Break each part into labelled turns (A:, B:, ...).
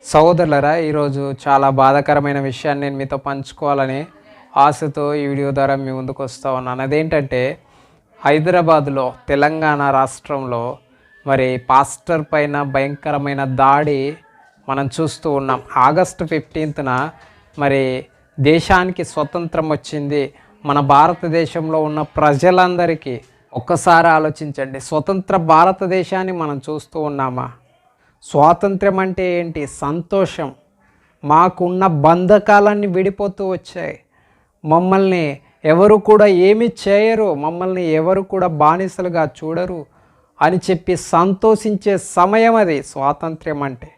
A: సహోదరులారా, ఈరోజు చాలా బాధాకరమైన విషయాన్ని నేను మీతో పంచుకోవాలని ఆశతో ఈ వీడియో ద్వారా మీ ముందుకు వస్తూ ఉన్నాను. అదేంటంటే హైదరాబాదులో తెలంగాణ రాష్ట్రంలో మరి పాస్టర్ పైన భయంకరమైన దాడి మనం చూస్తూ ఉన్నాం. ఆగస్టు 15న మరి దేశానికి స్వతంత్రం వచ్చింది. మన భారతదేశంలో ఉన్న ప్రజలందరికీ ఒక్కసారి ఆలోచించండి, స్వతంత్ర భారతదేశాన్ని మనం చూస్తూ ఉన్నామా? స్వాతంత్ర్యం అంటే ఏంటి? సంతోషం. మాకున్న బంధకాలన్నీ విడిపోతూ వచ్చాయి. మమ్మల్ని ఎవరు కూడా ఏమి చేయరు, మమ్మల్ని ఎవరు కూడా బానిసలుగా చూడరు అని చెప్పి సంతోషించే సమయం అది స్వాతంత్ర్యం అంటే.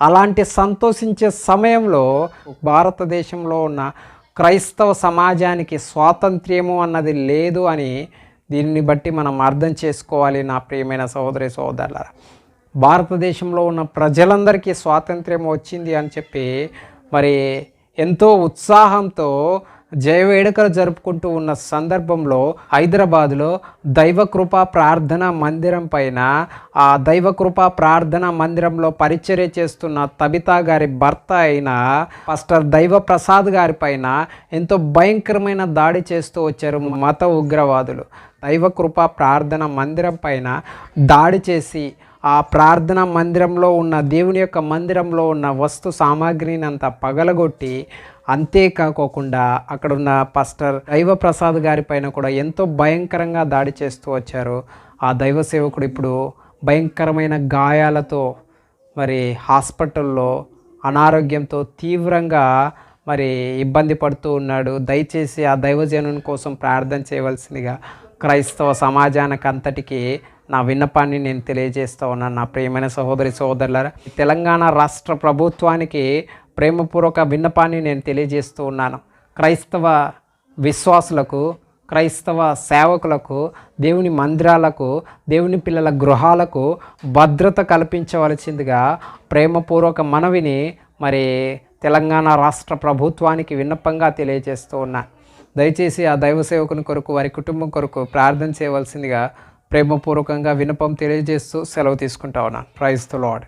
A: అలాంటి సంతోషించే సమయంలో భారతదేశంలో ఉన్న క్రైస్తవ సమాజానికి స్వాతంత్ర్యము అన్నది లేదు అని దీన్ని బట్టి మనం అర్థం చేసుకోవాలి. నా ప్రియమైన సహోదరి సహోదరులారా, భారతదేశంలో ఉన్న ప్రజలందరికీ స్వాతంత్ర్యం వచ్చింది అని చెప్పి మరి ఎంతో ఉత్సాహంతో జయవేడుకలు జరుపుకుంటూ ఉన్న సందర్భంలో హైదరాబాదులో దైవకృపా ప్రార్థనా మందిరం పైన, ఆ దైవకృపా ప్రార్థనా మందిరంలో పరిచర్య చేస్తున్న తబితా గారి భర్త అయిన పాస్టర్ దైవ ప్రసాద్ గారి పైన ఎంతో భయంకరమైన దాడి చేస్తూ వచ్చారు మత ఉగ్రవాదులు. దైవకృపా ప్రార్థనా మందిరం పైన దాడి చేసి ఆ ప్రార్థనా మందిరంలో ఉన్న దేవుని యొక్క మందిరంలో ఉన్న వస్తు సామాగ్రిని అంతా పగలగొట్టి, అంతేకాకోకుండా అక్కడున్న పాస్టర్ దైవ ప్రసాద్ గారి పైన కూడా ఎంతో భయంకరంగా దాడి చేస్తూ వచ్చారు. ఆ దైవ సేవకుడు ఇప్పుడు భయంకరమైన గాయాలతో మరి హాస్పిటల్లో అనారోగ్యంతో తీవ్రంగా మరి ఇబ్బంది పడుతూ ఉన్నాడు. దయచేసి ఆ దైవజనుని కోసం ప్రార్థన చేయవలసిందిగా క్రైస్తవ సమాజానికి అంతటికీ నా విన్నపాన్ని నేను తెలియజేస్తూ ఉన్నాను. నా ప్రియమైన సహోదరి సహోదరులారా, తెలంగాణ రాష్ట్ర ప్రభుత్వానికి ప్రేమపూర్వక విన్నపాన్ని నేను తెలియజేస్తూ ఉన్నాను. క్రైస్తవ విశ్వాసులకు, క్రైస్తవ సేవకులకు, దేవుని మందిరాలకు, దేవుని పిల్లల గృహాలకు భద్రత కల్పించవలసిందిగా ప్రేమపూర్వక మనవిని మరి తెలంగాణ రాష్ట్ర ప్రభుత్వానికి విన్నపంగా తెలియజేస్తూ ఉన్నాను. దయచేసి ఆ దైవ సేవకుని కొరకు, వారి కుటుంబం కొరకు ప్రార్థన చేయవలసిందిగా ప్రేమపూర్వకంగా విన్నపం తెలియజేస్తూ సెలవు తీసుకుంటా ఉన్నాను. Praise the lord.